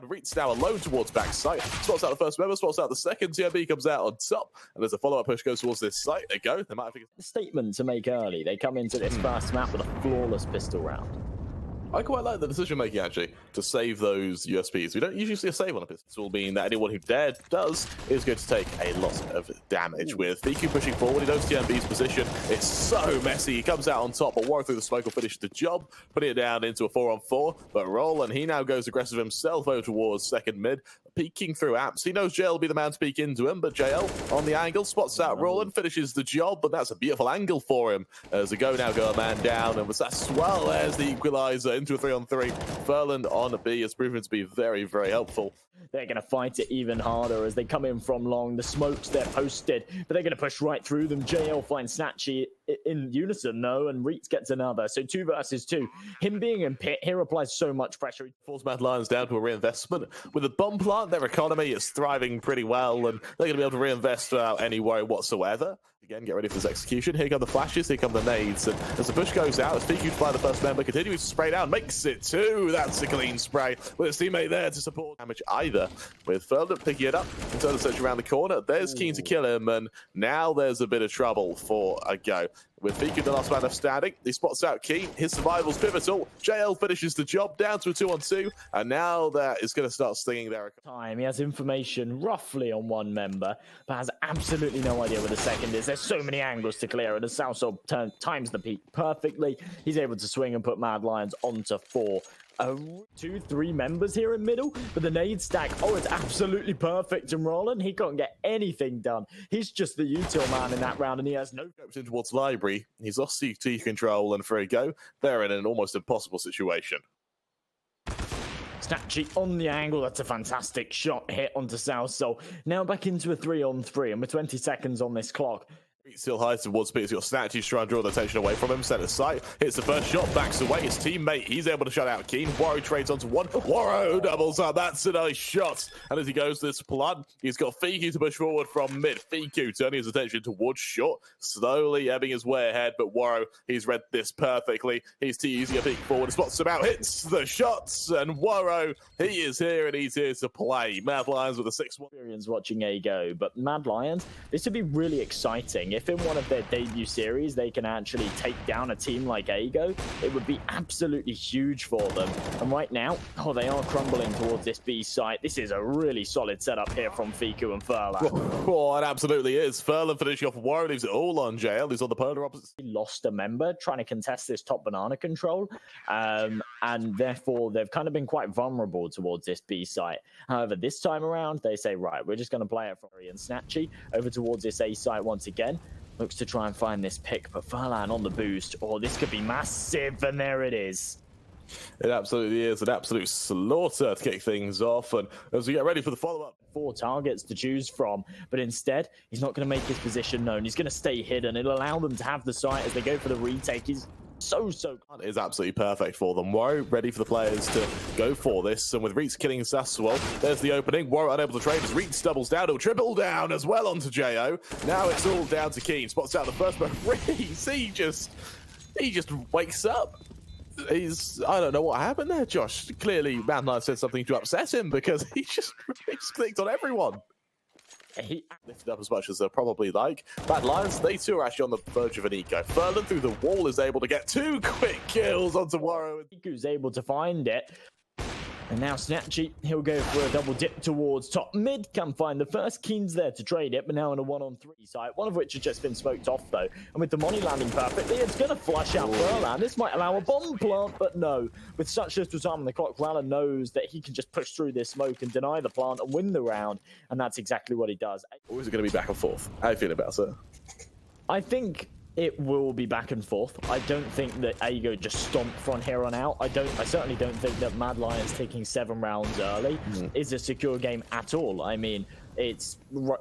reatz now alone towards backside. Spots out the first member, spots out the second. Gen.G comes out on top, and there's a follow-up push goes towards this site. They go. They might have a statement to make early. They come into this first map with a flawless pistol round. I quite like the decision making actually to save those USPs. We don't usually see a save on a pistol, meaning that anyone who does is going to take a lot of damage. With Fiku pushing forward, he knows Gen.G's position. It's so messy. He comes out on top, but Warwick through the smoke will finish the job, putting it down into a 4-on-4. But Rallen, he now goes aggressive himself over towards second mid, peeking through apps. He knows JL will be the man to peek into him, but JL on the angle spots out Rallen, finishes the job, but that's a beautiful angle for him. As a go a man down, and with that swell, there's the equalizer into a 3-on-3. Furlan on B has proven to be very, very helpful. They're going to fight it even harder as they come in from long. The smokes, they're posted, but they're going to push right through them. JL finds snatchie in unison, though, and reatz gets another. So 2 versus 2. Him being in pit, here applies so much pressure. Force Mad Lions down to a reinvestment. With a bomb plant, their economy is thriving pretty well, and they're going to be able to reinvest without any worry whatsoever. Again, get ready for this execution. Here come the flashes, here come the nades. And as the push goes out, as Fiku to fly the first member, continues to spray down, makes it 2. That's a clean spray with his teammate there to support damage either. With Furlan picking it up, and turn the search around the corner. There's Keen to kill him, and now there's a bit of trouble for a go. With Fiku the last man left standing, he spots out Keen. His survival's pivotal. JL finishes the job down to a 2-on-2, and now that is going to start stinging there. He has information roughly on one member, but has absolutely no idea where the second is. There's so many angles to clear, and the sausol times the peak perfectly. He's able to swing and put Mad Lions onto 4. 2-3 members here in middle, but the nade stack, oh, it's absolutely perfect. And Rallen, he can't get anything done. He's just the util man in that round, and he has no goes in towards library. He's lost CT control, and for a go, they're in an almost impossible situation. snatchie on the angle. That's a fantastic shot hit onto sausol. Now back into a 3-on-3, and with 20 seconds on this clock. Still high towards Speed. He's got snatchie trying to draw the attention away from him. Center sight. Hits the first shot. Backs away. His teammate. He's able to shut out Keen. Warrow trades onto 1. Warrow doubles up. That's a nice shot. And as he goes to this plant, he's got Fiku to push forward from mid. Fiku turning his attention towards short. Slowly ebbing his way ahead. But Warrow, he's read this perfectly. He's too easy a peek forward. Spots him out. Hits the shots. And Warrow, he is here and he's here to play. Mad Lions with a 6-1. Experience watching A go. But Mad Lions, this would be really exciting. If in one of their debut series they can actually take down a team like AGO, it would be absolutely huge for them. And right now, oh, they are crumbling towards this B site. This is a really solid setup here from Fiku and Furlan. Oh, it absolutely is. Furlan finishing off Warrow, leaves it all on JL. He's on the polar opposite. He lost a member trying to contest this top banana control, and therefore they've kind of been quite vulnerable towards this B site. However, this time around, they say, right, we're just going to play it for and snatchie over towards this A site once again. Looks to try and find this pick, but Furlan on the boost. Oh, this could be massive, and there it is. It absolutely is an absolute slaughter to kick things off. And as we get ready for the follow-up, 4 targets to choose from, but instead, he's not going to make his position known. He's going to stay hidden. It'll allow them to have the site as they go for the retake. He's so it is absolutely perfect for them. Warrow ready for the players to go for this, and with reatz killing sausol, there's the opening. Warrow unable to trade as reatz doubles down. He'll triple down as well onto JO. Now it's all down to Keen. Spots out the first, but reatz, he just wakes up. I don't know what happened there, Josh. Clearly, Mad Lions said something to upset him because he just clicked on everyone. He lifted up as much as they'll probably like. Mad Lions, they too are actually on the verge of an eco. Furlan through the wall is able to get 2 quick kills onto Warrow. Who's able to find it. And now snatchie, he'll go for a double dip towards top mid. Can find the first. Keen's there to trade it, but now on a 1-on-3 site, one of which has just been smoked off though. And with the money landing perfectly, it's going to flush out Furlan. This might allow a bomb plant, but no. With such little time on the clock, Rallen knows that he can just push through this smoke and deny the plant and win the round. And that's exactly what he does. Or is it going to be back and forth? How do you feel about it? I think it will be back and forth. I don't think that AGO just stomp from here on out. I certainly don't think that Mad Lions taking 7 rounds early is a secure game at all. I mean, it's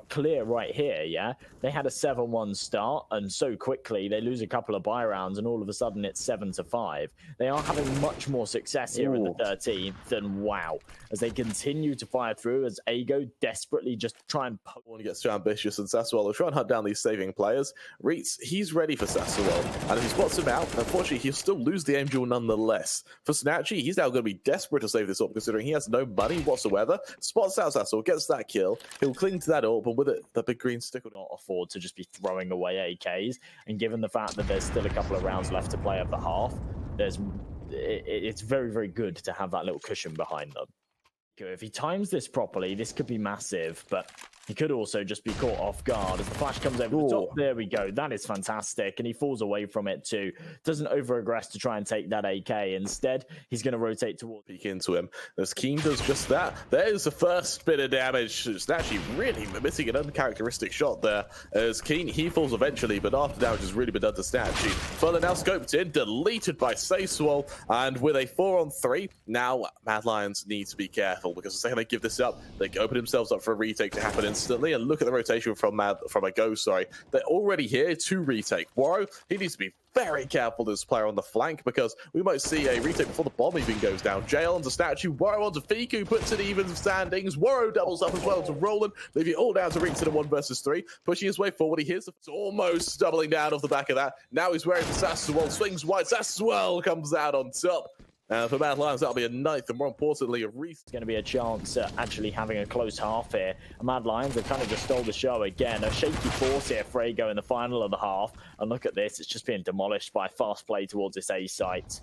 clear right here, yeah? They had a 7-1 start, and so quickly they lose a couple of buy rounds, and all of a sudden it's 7-5. They are having much more success here in the 13th, and wow, as they continue to fire through, as Ago desperately just try and poke. When he gets too ambitious, and sausol will try and hunt down these saving players. reatz, he's ready for sausol, and if he spots him out, unfortunately, he'll still lose the aim duel nonetheless. For snatchie, he's now going to be desperate to save this up, considering he has no money whatsoever. Spots out sausol, gets that kill. He'll cling to that orb, and with it, the big green stick will not afford to just be throwing away AKs. And given the fact that there's still a couple of rounds left to play of the half, it's very, very good to have that little cushion behind them. If he times this properly, this could be massive, but he could also just be caught off guard as the flash comes over the top. There we go. That is fantastic. And he falls away from it too. Doesn't over-aggress to try and take that AK. Instead, he's going to rotate towards... Peek into him. As Keen does just that. There's the first bit of damage. It's actually really missing an uncharacteristic shot there. As Keen, he falls eventually, but after damage has really been done to snatchie. Furlan now scoped in, deleted by sausol, and with a 4-on-3, now Mad Lions need to be careful, because the second they give this up, they open themselves up for a retake to happen instantly. And look at the rotation from a go. Sorry, they're already here to retake. Warrow, he needs to be very careful, this player on the flank, because we might see a retake before the bomb even goes down. JL onto snatchie, Warrow onto Fiku, puts it even standings. Warrow doubles up as well to Rallen, leave it all down to reatz in a 1 versus 3, pushing his way forward. He hears it's almost doubling down off the back of that. Now he's wearing the sausol, swings wide, sausol comes out on top. For Mad Lions, that'll be a 9th, and more importantly, a reatz. It's going to be a chance at actually having a close half here. Mad Lions have kind of just stole the show again. A shaky force here for Ago in the final of the half. And look at this, it's just being demolished by fast play towards this A site.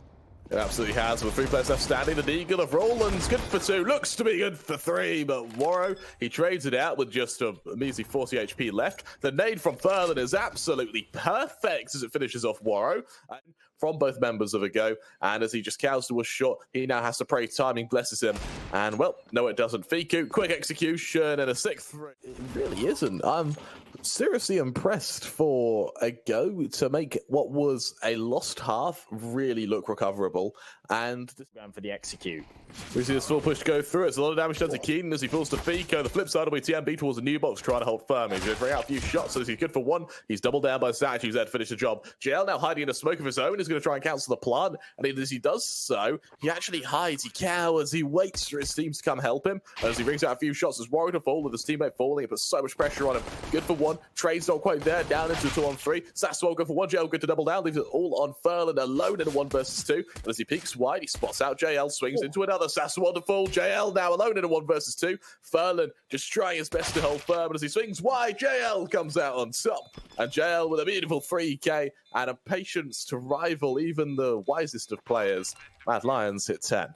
It absolutely has, with 3 players left standing. The deagle of Roland's good for 2, looks to be good for 3, but Warrow, he trades it out with just a measly 40 HP left. The nade from Furlan is absolutely perfect as it finishes off Warrow from both members of a go, and as he just cows to a shot, he now has to pray timing blesses him, and well, no it doesn't. Fiku, quick execution, and a 6th. It really isn't. I'm seriously impressed for a go to make what was a lost half really look recoverable, and going for the execute. We see this full push go through. It's a lot of damage done to Keenan as he falls to Fiku. The flip side will be TMB towards a new box, trying to hold firm. He's going to bring out a few shots, so he's good for 1. He's doubled down by snatchie, who's there to finish the job. JL now hiding in a smoke of his own. He's going to try and cancel the plant, and as he does so, he actually hides. He cowers. He waits for his team to come help him. As he brings out a few shots, as Warrow to fall with his teammate falling, it puts so much pressure on him. Good for 1. Trade's not quite there. Down into 2-on-3. sausol good for 1. JL good to double down. Leaves it all on Furlan alone in a 1 versus 2. And as he peeks wide, he spots out JL, swings into another. sausol to fall. JL now alone in a 1 versus 2. Furlan just trying his best to hold firm, and as he swings wide, JL comes out on top. And JL with a beautiful 3k and a patience to rival even the wisest of players. Mad Lions hit 10.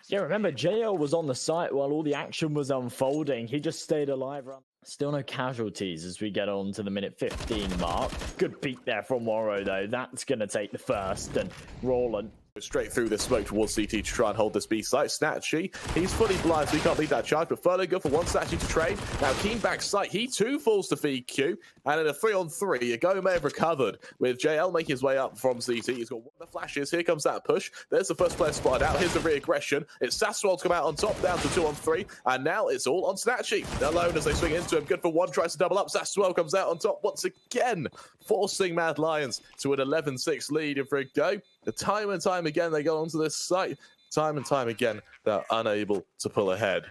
Yeah, remember, JL was on the site while all the action was unfolding. He just stayed alive. Still no casualties as we get on to the minute 15 mark. Good beat there from Warrow, though. That's going to take the first, and Rallen straight through this smoke towards CT to try and hold this B site. snatchie, he's fully blind, so he can't beat that charge, but Furlan good for 1. snatchie to trade. Now Keen back sight, he too falls to Fiku, and in a 3-on-3, a go may have recovered, with JL making his way up from CT. He's got 1 of the flashes. Here comes that push. There's the first player spotted out. Here's the re-aggression. It's sausol to come out on top, down to 2-on-3, and now it's all on snatchie. Alone as they swing into him. Good for 1, tries to double up. sausol comes out on top once again, forcing Mad Lions to an 11-6 lead. And for a go, time and time again they go onto this site. Time and time again they're unable to pull ahead.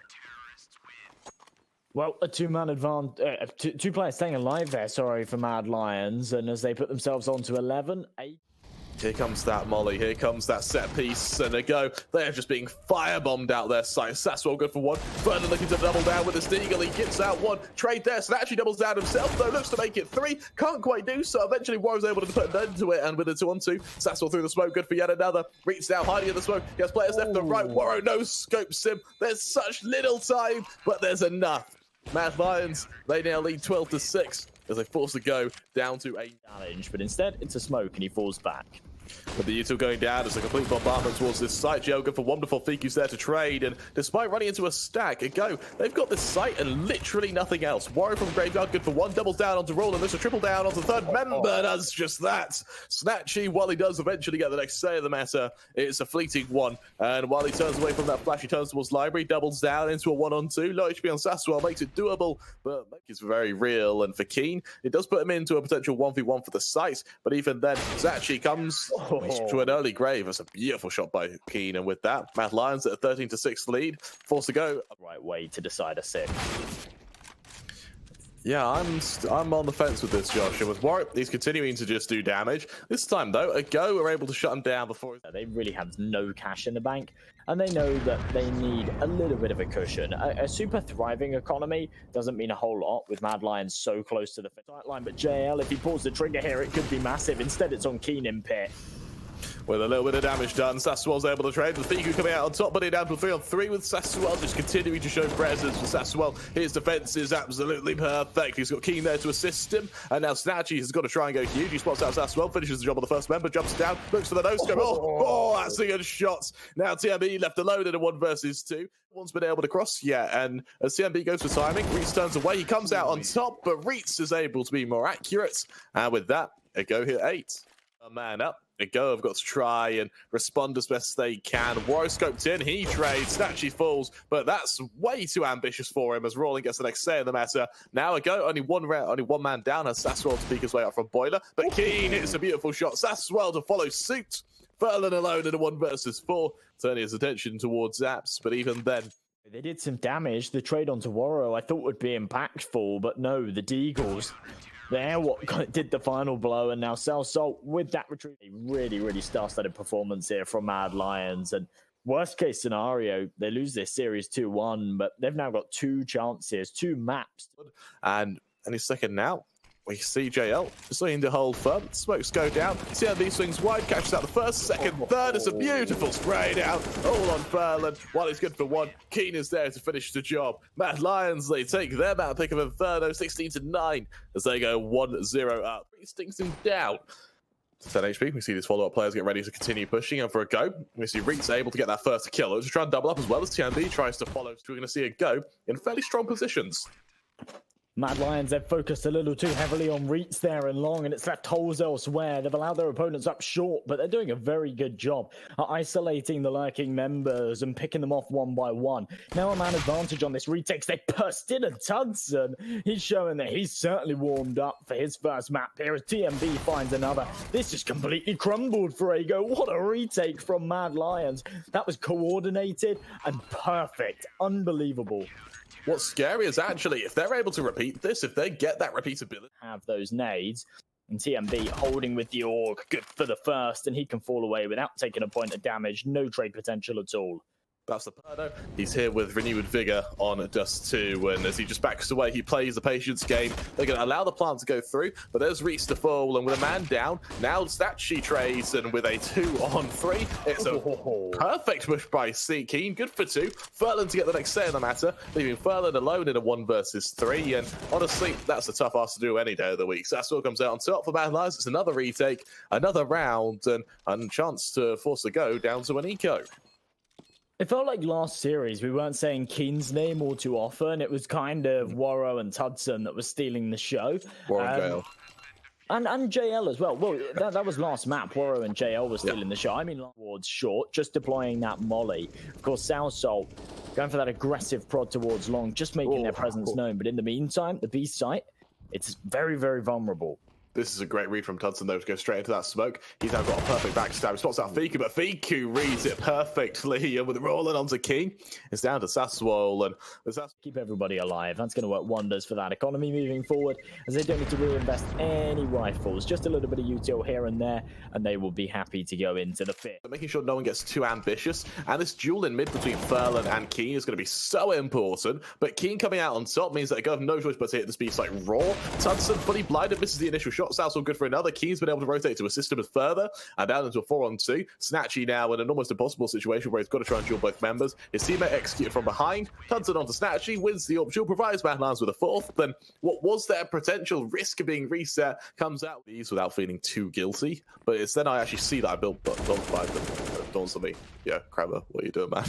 Well, a 2-man advantage, 2 players staying alive there, sorry, for Mad Lions, and as they put themselves onto 11, 8. Here comes that molly, here comes that set piece, and a go. They're just being firebombed out their site. sausol good for 1. Furlan looking to double down with his deagle. He gets out 1. Trade there. snatchie doubles down himself, though. Looks to make it 3. Can't quite do so. Eventually, Warrow's able to put an end to it, and with a 2-on-2, sausol through the smoke. Good for yet another. reatz now hiding in the smoke. He has players left and right. Warrow no scopes him. There's such little time, but there's enough. Mad Lions, they now lead 12-6 as they force the go down to 8. Challenge, but instead it's a smoke and he falls back. But the util going down as a complete bombardment towards this site. Geo good for wonderful Fiku's there to trade, and despite running into a stack, they've got this site and literally nothing else. Warrior from Graveyard good for one, doubles down onto Roll, and there's a triple down onto the third member, does just that. Snatchie, while he does eventually get the next say of the matter, it's a fleeting one, and while he turns away from that flash, he turns towards Library, doubles down into a 1-on-2, low HP on sausol, makes it doable, but it's very real, and for Keen, it does put him into a potential 1v1 for the site, but even then, Snatchie comes to an early grave. That's a beautiful shot by Keen, and with that, Mad Lions at a 13-6 lead, forced to go. Right way to decide a 6. Yeah, I'm on the fence with this, Josh. And with Warwick, he's continuing to just do damage. This time, though, a Go are able to shut him down before. They really have no cash in the bank, and they know that they need a little bit of a cushion. A super thriving economy doesn't mean a whole lot with Mad Lions so close to the sight line, but JL, if he pulls the trigger here, it could be massive. Instead, it's on Keen in pit. With a little bit of damage done, sausol's able to trade with Fiku coming out on top, but it down to 3-on-3 with sausol just continuing to show presence for sausol. His defense is absolutely perfect. He's got Keen there to assist him, and now Snatchie has got to try and go huge. He spots out sausol, finishes the job on the first member, jumps down, looks for the no-scope. Oh, that's a good shot. Now TMB left alone in a 1 versus 2. One's been able to cross yet, and as TMB goes for timing, reatz turns away. He comes out on top, but reatz is able to be more accurate, and with that, a Go hit 8. A man up. A Go have got to try and respond as best they can. Warrior scoped in, he trades, Snatchie falls, but that's way too ambitious for him as Rolling gets the next say in the matter. Now a Go, only one man down, as sausol to peek his way up from Boiler, but Keen hits a beautiful shot. sausol to follow suit. Furlan alone in a 1 versus 4, turning his attention towards Zaps, but even then, they did some damage. The trade onto Warrior I thought would be impactful, but no, the deagles. They're what did the final blow, and now sausol with that retreat. A really, really star-studded performance here from Mad Lions. And worst case scenario, they lose this series 2-1, but they've now got 2 chances, 2 maps. And any second now, we see JL just looking to hold firm. Smokes go down. CMB swings wide, catches out the first, second, third. It's a beautiful spray down. All on Furlan. While he's good for 1, Keen is there to finish the job. Mad Lions, they take their map pick of Inferno 16-9 as they go 1-0 up. He stinks him down. 10 HP. We see these follow-up players get ready to continue pushing, and for a Go, we see reatz able to get that first kill. To try and double up as well as TMB tries to follow. So we're going to see a Go in fairly strong positions. Mad Lions, they've focused a little too heavily on reatz there and long, and it's left holes elsewhere. They've allowed their opponents up short, but they're doing a very good job at isolating the lurking members and picking them off one by one. Now a man advantage on this retakes. They burst in, and tudsoN, he's showing that he's certainly warmed up for his first map here as TMB finds another. This just completely crumbled for Go. What a retake from Mad Lions. That was coordinated and perfect. Unbelievable. What's scary is actually, if they're able to repeat this, if they get that repeatability. Have those nades, and TMB holding with the Org, good for the first, and he can fall away without taking a point of damage. No trade potential at all. That's the Perno. He's here with renewed vigor on Dust 2, and as he just backs away, he plays the patience game. They're going to allow the plant to go through, but there's reatz to fall, and with a man down, now Snatchie trades, and with a 2-on-3, it's a perfect push by Keen. Good for 2. Furlan to get the next say in the matter, leaving Furlan alone in a 1 versus 3, and honestly, that's a tough ask to do any day of the week. sausol comes out on top for Mad Lions. It's another retake, another round, and a chance to force a Go down to an eco. It felt like last series we weren't saying Keen's name all too often. It was kind of Warrow and tudsoN that was stealing the show. Warrow and JL as well. Well, that was last map. Warrow and JL were stealing the show. I mean, towards short, just deploying that molly. Of course, sausol going for that aggressive prod towards long, just making their presence known. But in the meantime, the B site, it's very, very vulnerable. This is a great read from tudsoN, though, to go straight into that smoke. He's now got a perfect backstab. He spots out Fiku, but Fiku reads it perfectly. And with rolling onto Keen, it's down to sausol. And keep everybody alive. That's going to work wonders for that economy moving forward, as they don't need to reinvest any rifles. Just a little bit of util here and there, and they will be happy to go into the fit. Making sure no one gets too ambitious. And this duel in mid between Furlan and Keen is going to be so important. But Keen coming out on top means that they have no choice but to hit the speed like raw. tudsoN fully blinded, misses the initial shot. shot. sausol good for another. KRIMZ been able to rotate to assist him further, and down into a 4-on-2. snatchie now in an almost impossible situation where he's got to try and duel both members. His teammate executed from behind. tudsoN onto snatchie, wins the AWP duel, provides Madlines with a fourth. Then what was their potential risk of being reset comes out these without feeling too guilty. But it's then I actually see that I built dogs by them. Dawns on me. Yeah, Crabber, what are you doing, man?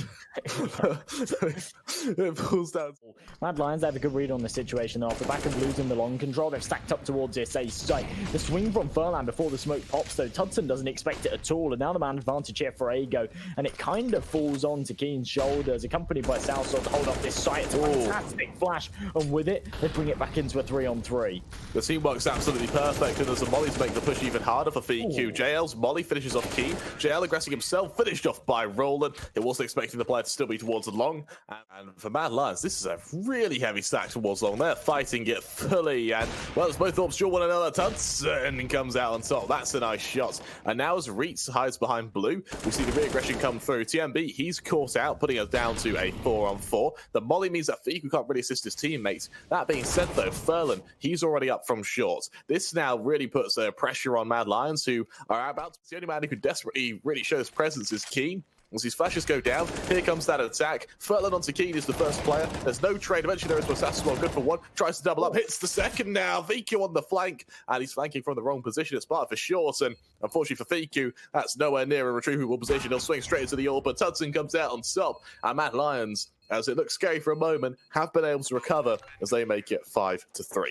It pulls down. Mad Lions have a good read on the situation off the back of losing the long control. They've stacked up towards this A site. The swing from Furlan before the smoke pops, though tudsoN doesn't expect it at all. And now the man advantage here for Ago, and it kind of falls on to KRIMZ's shoulders, accompanied by sausol to hold up this site. It's a fantastic flash, and with it, they bring it back into a 3-on-3. The teamwork's absolutely perfect, and there's a molly to make the push even harder for FeeQ. JL's molly finishes off Keen. JL aggressing himself, finished off by rallen. It wasn't expecting the player to still be towards the long. And for Mad Lions, this is a really heavy stack towards long. They're fighting it fully, and well, it's both AWPs duel one another. tudsoN comes out on top. That's a nice shot. And now as reatz hides behind blue, we see the re-aggression come through. TMB, he's caught out, putting us down to a 4-on-4. The molly means that FeeQ can't really assist his teammates. That being said, though, Furlan, he's already up from short. This now really puts pressure on Mad Lions, who are about to be the only man who could desperately really show his presence is Keen. As these flashes go down, here comes that attack. Furlan onto Keen is the first player. There's no trade. Eventually there is for sausol, good for one. Tries to double up, hits the second now. FeeQ on the flank, and he's flanking from the wrong position. It's part for short, and unfortunately for FeeQ, that's nowhere near a retrievable position. He'll swing straight into the AWP, but tudsoN comes out on top. And Mad Lions, as it looks scary for a moment, have been able to recover as they make it 5-3.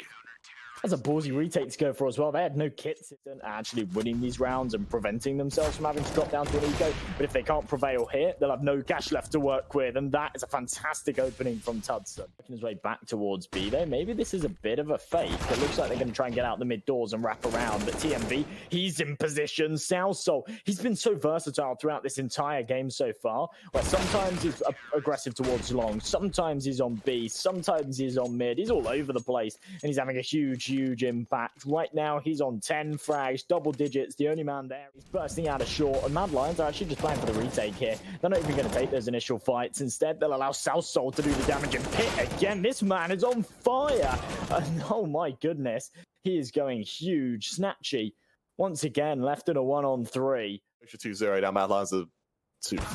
That's a ballsy retake to go for as well. They had no kits in actually winning these rounds and preventing themselves from having to drop down to an eco. But if they can't prevail here, they'll have no cash left to work with. And that is a fantastic opening from tudsoN. Making his way back towards B though. Maybe this is a bit of a fake. It looks like they're going to try and get out the mid doors and wrap around. But TMV, he's in position. sausol, he's been so versatile throughout this entire game so far. Where sometimes he's aggressive towards long. Sometimes he's on B. Sometimes he's on mid. He's all over the place. And he's having a huge impact. Right now, he's on 10 frags, double digits, the only man there. He's bursting out of short, and Mad Lions are actually just playing for the retake here. They're not even going to take those initial fights. Instead, they'll allow sausol to do the damage and pit again. This man is on fire. And oh my goodness, he is going huge. snatchie, once again, left in a 1-on-3. 2-0 now. Mad Lions are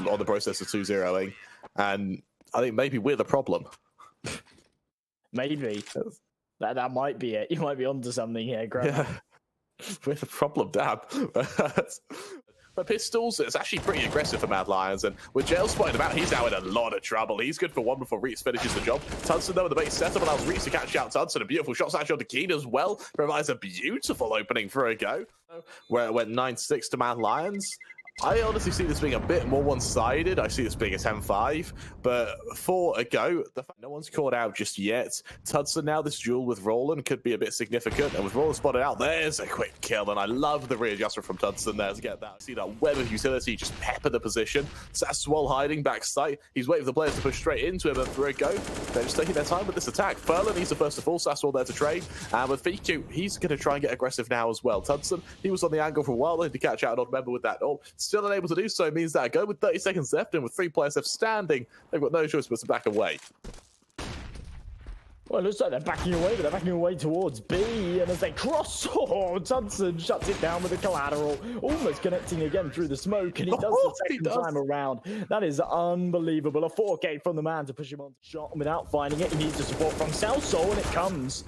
on the process of 2-0ing, and I think maybe we're the problem. Maybe. That might be it. You might be onto something here, Graham. Yeah. We're the problem, damn. But pistols, it's actually pretty aggressive for Mad Lions, and with JL spotting him out, he's now in a lot of trouble. He's good for one before reatz finishes the job. tudsoN, though, with the base setup allows reatz to catch out tudsoN. A beautiful shot actually onto Keen as well. Provides a beautiful opening for a go, where it went 9-6 to Mad Lions. I honestly see this being a bit more one-sided. I see this being a 10-5, but for a go, no one's caught out just yet. tudsoN now, this duel with rallen could be a bit significant, and with rallen spotted out, there's a quick kill, and I love the readjustment from tudsoN there to get that. See that web of utility just pepper the position. sausol hiding back sight. He's waiting for the players to push straight into him, and for a go, they're just taking their time with this attack. Furlan, he's the first to fall. sausol there to trade, and with FeeQ, he's going to try and get aggressive now as well. tudsoN, he was on the angle for a while, though, to catch out an odd member with that ult. Still unable to do so, means that a go with 30 seconds left and with 3 players left standing, they've got no choice but to back away. Well, it looks like they're backing away, but they're backing away towards B, and as they cross, tudsoN shuts it down with the collateral, almost connecting again through the smoke, and he does the second time around. That is unbelievable. A 4K from the man to push him on the shot, and without finding it, he needs the support from sausol, and it comes.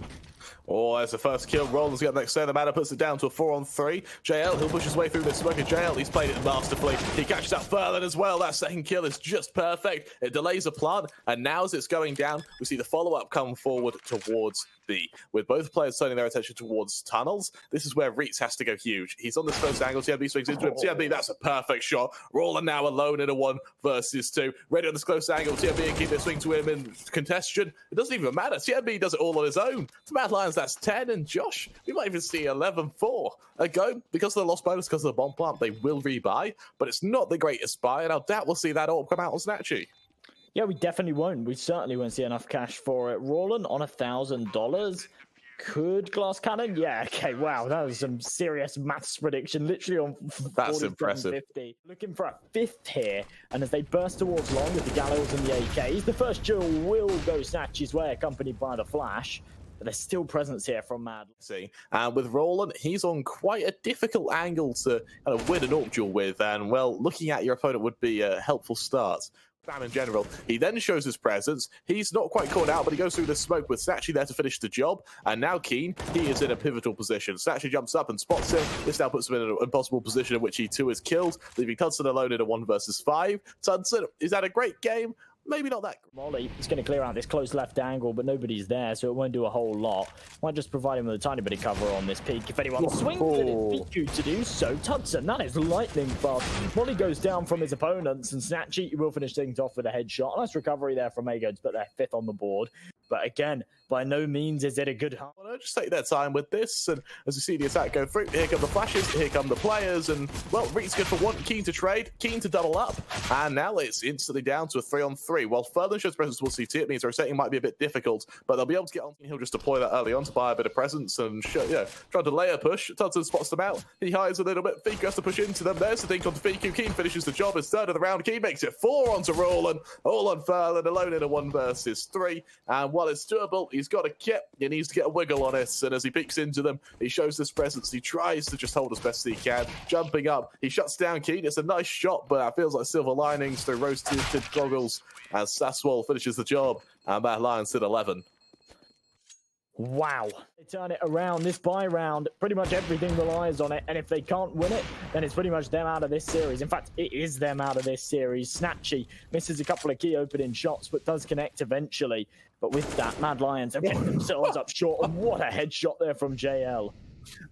Oh, there's the first kill. Rallen's got next turn. The man puts it down to a 4-on-3. JL, he'll push his way through the smoke. JL, he's played it masterfully. He catches out Furlan as well. That second kill is just perfect. It delays the plant, and now as it's going down, we see the follow-up come forward towards B. With both players turning their attention towards tunnels, this is where reatz has to go huge. He's on this first angle. TMB swings into him. TMB, that's a perfect shot. Rallen now alone in a 1 versus 2. Ready on this close angle. TMB and keep their swing to him in congestion. It doesn't even matter. TMB does it all on his own. To Mad Lions, that's 10, and Josh, we might even see 11-4. A go, because of the lost bonus, because of the bomb plant, they will rebuy, but it's not the greatest buy, and I doubt we'll see that all come out on snatchie. Yeah, we definitely won't. We certainly won't see enough cash for it. Rallen on $1,000. Could glass cannon? Yeah, okay, wow, that was some serious maths prediction, literally on that's impressive. 50. Looking for a 5th here, and as they burst towards long with the gallows and the AKs, the first duel will go snatchie's way, accompanied by the flash. but there's still presence here from Mad. See, and with Rallen, he's on quite a difficult angle to kind of win an AWP duel with, and well, looking at your opponent would be a helpful start. Bam in general. He then shows his presence. He's not quite caught out, but he goes through the smoke with snatchie there to finish the job. And now Keen, he is in a pivotal position. snatchie jumps up and spots him. This now puts him in an impossible position in which he too is killed, leaving tudsoN alone in a 1 versus 5. tudsoN is had a great game. Maybe not that. Molly is going to clear out this close left angle, but nobody's there, so it won't do a whole lot. Might just provide him with a tiny bit of cover on this peak. If anyone swings it, it's Fiku to do so. tudsoN, that is lightning fast. Molly goes down from his opponents, and snatchie will finish things off with a headshot. Nice recovery there from Ego to put their 5th on the board. But again, by no means is it a good hunt. Well, just take their time with this, and as you see the attack go through, here come the flashes, here come the players, and well, reatz's good for 1, Keen to trade, Keen to double up, and now it's instantly down to a 3-on-3. While Furlan shows presence towards CT, it means rotating might be a bit difficult, but they'll be able to get on. He'll just deploy that early on to buy a bit of presence and try to layer push. tudsoN spots them out, he hides a little bit, Fiku has to push into them. There's the dink onto Fiku, Keen finishes the job as 3rd of the round. Keen makes it 4 onto Rallen, all on Furlan, alone in a 1 versus 3, and while it's doable, he's got a kit, he needs to get a wiggle on it, and as he peeks into them, he shows this presence, he tries to just hold as best he can, jumping up, he shuts down Keen. It's a nice shot, but it feels like silver linings through rose-tinted goggles as sausol finishes the job, and that Lions at 11. Wow. They turn it around. This buy round, pretty much everything relies on it, and if they can't win it, then it's pretty much them out of this series. In fact, it is them out of this series. snatchie misses a couple of key opening shots, but does connect eventually. But with that, Mad Lions have getting themselves up short, and what a headshot there from JL.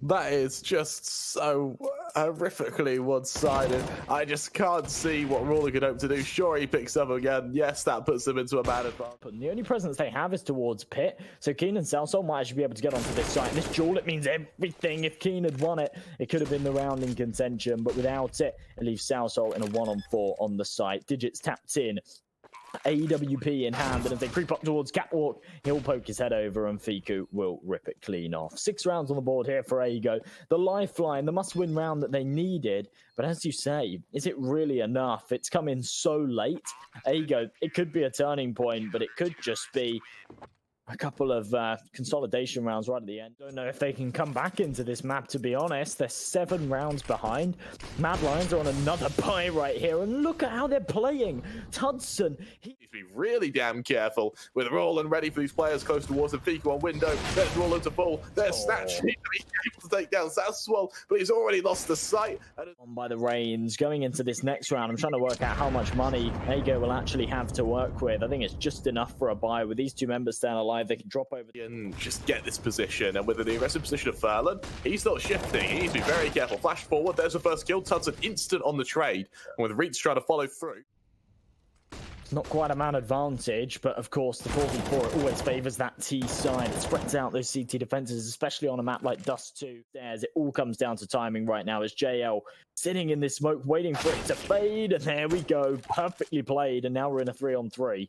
That is just so horrifically one-sided. I just can't see what Rallen could hope to do. Sure, he picks up again. Yes, that puts them into a bad advantage. The only presence they have is towards pit, so Keen and sausol might actually be able to get onto this site. This duel, it means everything. If Keen had won it, it could have been the round in contention, but without it, it leaves sausol in a 1-on-4 on the site. Digits tapped in. AWP in hand, and as they creep up towards catwalk, he'll poke his head over and Fiku will rip it clean off. 6 rounds on the board here for Ego. The lifeline, the must-win round that they needed, but as you say, is it really enough? It's come in so late. Ego, it could be a turning point, but it could just be a couple of consolidation rounds right at the end. Don't know if they can come back into this map, to be honest. They're 7 rounds behind. Mad Lions are on another buy right here, and look at how they're playing. tudsoN, he needs to be really damn careful with Rallen ready for these players close towards him. Fiku on window, there's Rallen to fall, there's snatchie, he's able to take down sausol, but he's already lost the sight. On by the reins, going into this next round, I'm trying to work out how much money Ego will actually have to work with. I think it's just enough for a buy. With these 2 members staying alive, they can drop over and just get this position. And with the aggressive position of Furlan, he's not shifting. He needs to be very careful. Flash forward, there's the first kill. tudsoN instant on the trade, and with reatz's trying to follow through. Not quite a man advantage, but of course the 4v4 always favors that T side. It spreads out those CT defenses, especially on a map like Dust 2. It all comes down to timing right now as JL sitting in this smoke waiting for it to fade, and there we go, perfectly played, and now we're in a 3-on-3.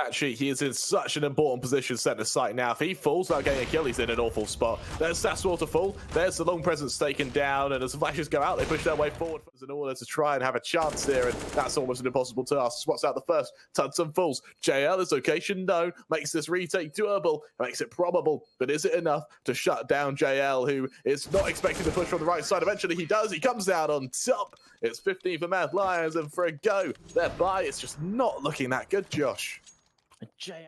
Actually, he is in such an important position center site now. If he falls without getting a kill, he's in an awful spot. There's sausol to fall. There's the long presence taken down, and as the flashes go out, they push their way forward in order to try and have a chance here, and that's almost an impossible task. Spots out the first. tudsoN falls. JL is location known, makes this retake doable, makes it probable, but is it enough to shut down JL, who is not expecting to push from the right side? Eventually he does. He comes out on top. It's 15 for Mad Lions, and for a go, their buy, it's just not looking that good, Josh.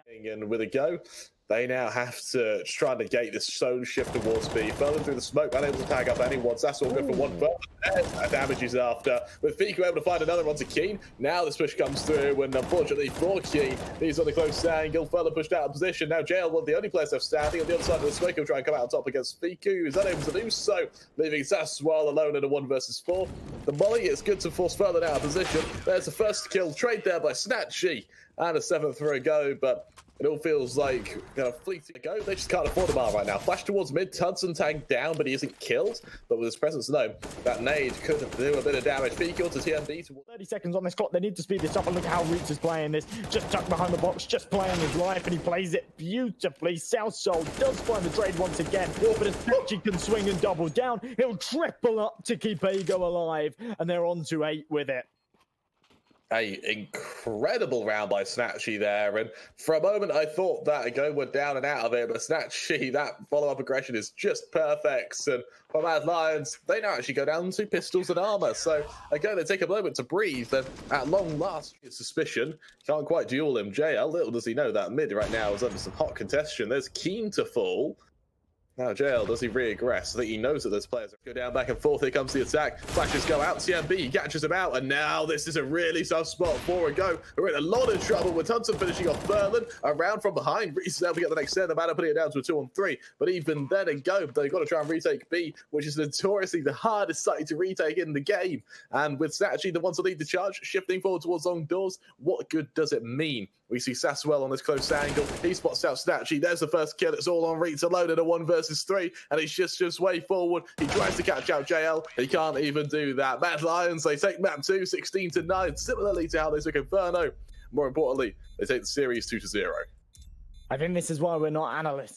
And with a go, they now have to try and negate this zone shift towards B. Furlan through the smoke, unable to tag up anyone. That's all good for 1 further. That damage is after. With Fiku able to find another one to Keen. Now this push comes through, and unfortunately for Keen, he's on the close angle. Furlan pushed out of position. Now JL, one of the only players left standing on the other side of the smoke. He'll try and come out on top against Fiku. He's unable to do so, leaving sausol alone in a 1 versus 4. The molly is good to force Furlan out of position. There's the first kill, trade there by snatchie, and a 7th for a go, but it all feels like kind of fleeting go. They just can't afford a mile right now. Flash towards mid, tudsoN tagged down, but he isn't killed. But with his presence, no, that nade could do a bit of damage. Fiku to TMB. 30 seconds on this clock. They need to speed this up, and look how reatz is playing this. Just tucked behind the box, just playing his life, and he plays it beautifully. sausol does find the trade once again, but if snatchie can swing and double down, he'll triple up to keep Ego alive, and they're on to 8 with it. A incredible round by snatchie there, and for a moment I thought that Go were down and out of it, but snatchie, that follow-up aggression is just perfect. And for Mad Lions, they now actually go down to pistols and armor, so Go, they take a moment to breathe, and at long last, his suspicion can't quite duel him. JL, little does he know that mid right now is under some hot contention. There's Keen to fall. Now, JL, does he re-aggress? I think he knows that there's players that go down back and forth. Here comes the attack. Flashes go out. TMB, he catches him out. And now this is a really tough spot for Go. We're in a lot of trouble with tudsoN finishing off Furlan. Around from behind. Reatz there to get the next set. The matter putting it down to a 2-on-3. But even then, Go, they've got to try and retake B, which is notoriously the hardest site to retake in the game. And with snatchie, the ones to lead the charge, shifting forward towards long doors, what good does it mean? We see sausol on this close angle. He spots out snatchie. There's the first kill. It's all on Reatz alone at a 1 versus 3. And he's just way forward. He tries to catch out JL. He can't even do that. Mad Lions, they take map 2, 16-9. Similarly to how they took Inferno. More importantly, they take the series 2-0. I think this is why we're not analysts.